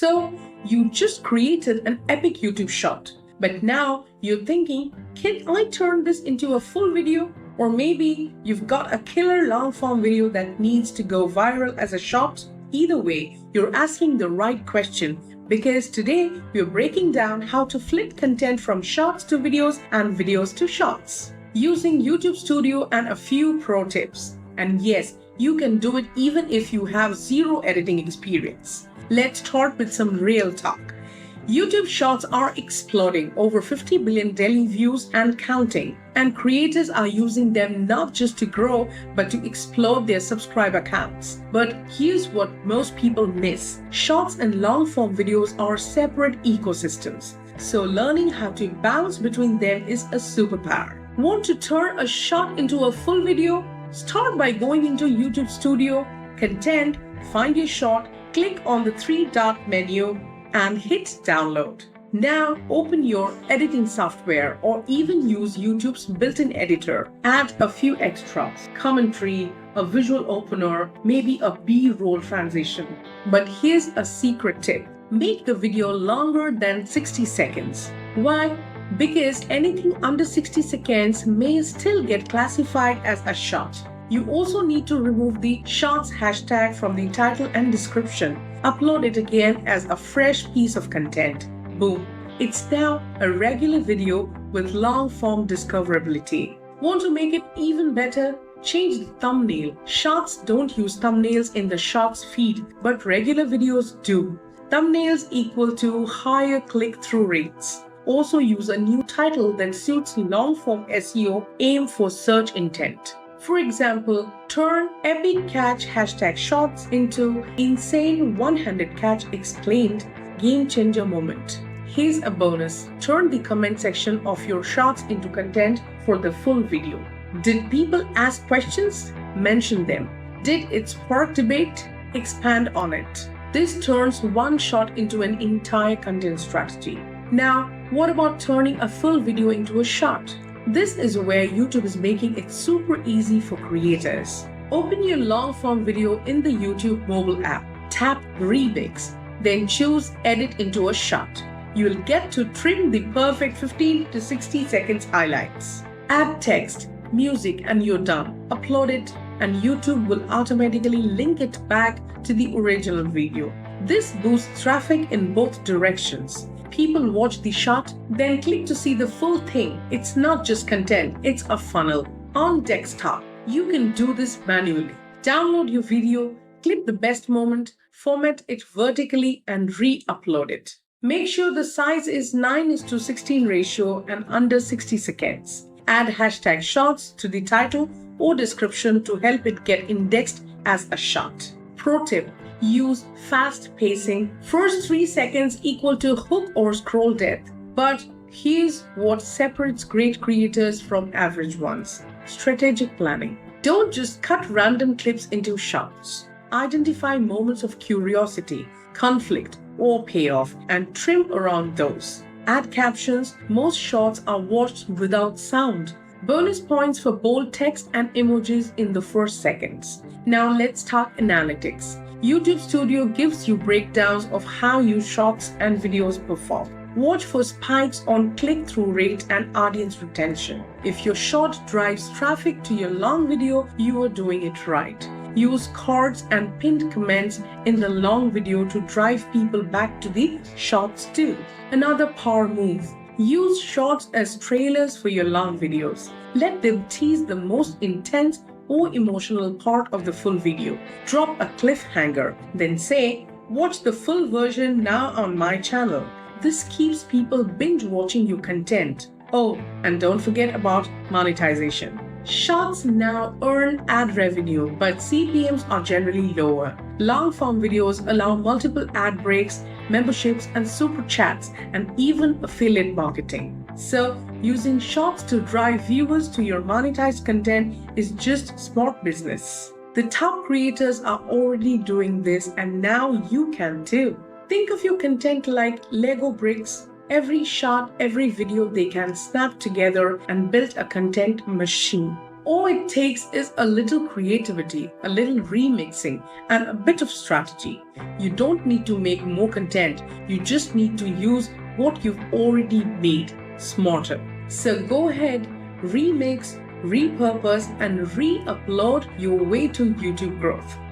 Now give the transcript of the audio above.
So you just created an epic YouTube short. But now you're thinking, can I turn this into a full video? Or maybe you've got a killer long-form video that needs to go viral as a short? Either way, you're asking the right question, because today we're breaking down how to flip content from shorts to videos and videos to shorts using YouTube Studio and a few pro tips. And yes, you can do it even if you have zero editing experience. Let's start with some real talk. YouTube Shorts are exploding, over 50 billion daily views and counting, and creators are using them not just to grow but to explode their subscriber counts. But here's what most people miss. Shorts and long-form videos are separate ecosystems, so learning how to bounce between them is a superpower. Want to turn a short into a full video? Start by going into YouTube Studio, Content, find your short, click on the three-dot menu, and hit download. Now open your editing software or even use YouTube's built-in editor. Add a few extras, commentary, a visual opener, maybe a B-roll transition. But here's a secret tip. Make the video longer than 60 seconds. Why? Because anything under 60 seconds may still get classified as a short. You also need to remove the shorts hashtag from the title and description. Upload it again as a fresh piece of content. Boom! It's now a regular video with long-form discoverability. Want to make it even better? Change the thumbnail. Shorts don't use thumbnails in the shorts feed, but regular videos do. Thumbnails equal to higher click-through rates. Also use a new title that suits long-form SEO, aim for search intent. For example, turn epic catch hashtag shorts into insane one-handed catch explained game changer moment. Here's a bonus. Turn the comment section of your shorts into content for the full video. Did people ask questions? Mention them. Did it spark debate? Expand on it. This turns one shot into an entire content strategy. Now, what about turning a full video into a short? This is where YouTube is making it super easy for creators. Open your long-form video in the YouTube mobile app. Tap Remix, then choose Edit into a Short. You'll get to trim the perfect 15 to 60 seconds highlights. Add text, music, and you're done. Upload it, and YouTube will automatically link it back to the original video. This boosts traffic in both directions. People watch the short, then click to see the full thing. It's not just content, it's a funnel. On desktop, you can do this manually. Download your video, clip the best moment, format it vertically, and re-upload it. Make sure the size is 9:16 ratio and under 60 seconds. Add hashtag shorts to the title or description to help it get indexed as a short. Pro tip. Use fast pacing. First 3 seconds equal to hook or scroll depth. But here's what separates great creators from average ones. Strategic planning. Don't just cut random clips into shorts. Identify moments of curiosity, conflict, or payoff and trim around those. Add captions. Most shorts are watched without sound. Bonus points for bold text and emojis in the first seconds. Now let's talk analytics. YouTube Studio gives you breakdowns of how your shorts and videos perform. Watch for spikes on click-through rate and audience retention. If your short drives traffic to your long video, you are doing it right. Use cards and pinned comments in the long video to drive people back to the shorts too. Another power move. Use shorts as trailers for your long videos. Let them tease the most intense or emotional part of the full video. Drop a cliffhanger, then say, watch the full version now on my channel. This keeps people binge watching your content. Oh, and don't forget about monetization. Shorts now earn ad revenue, but CPMs are generally lower. Long-form videos allow multiple ad breaks, memberships, and super chats, and even affiliate marketing. So, using shorts to drive viewers to your monetized content is just smart business. The top creators are already doing this, and now you can too. Think of your content like Lego bricks. Every shot, every video they can snap together and build a content machine. All it takes is a little creativity, a little remixing, and a bit of strategy. You don't need to make more content, you just need to use what you've already made smarter. So go ahead, remix, repurpose, and re upload your way to YouTube growth.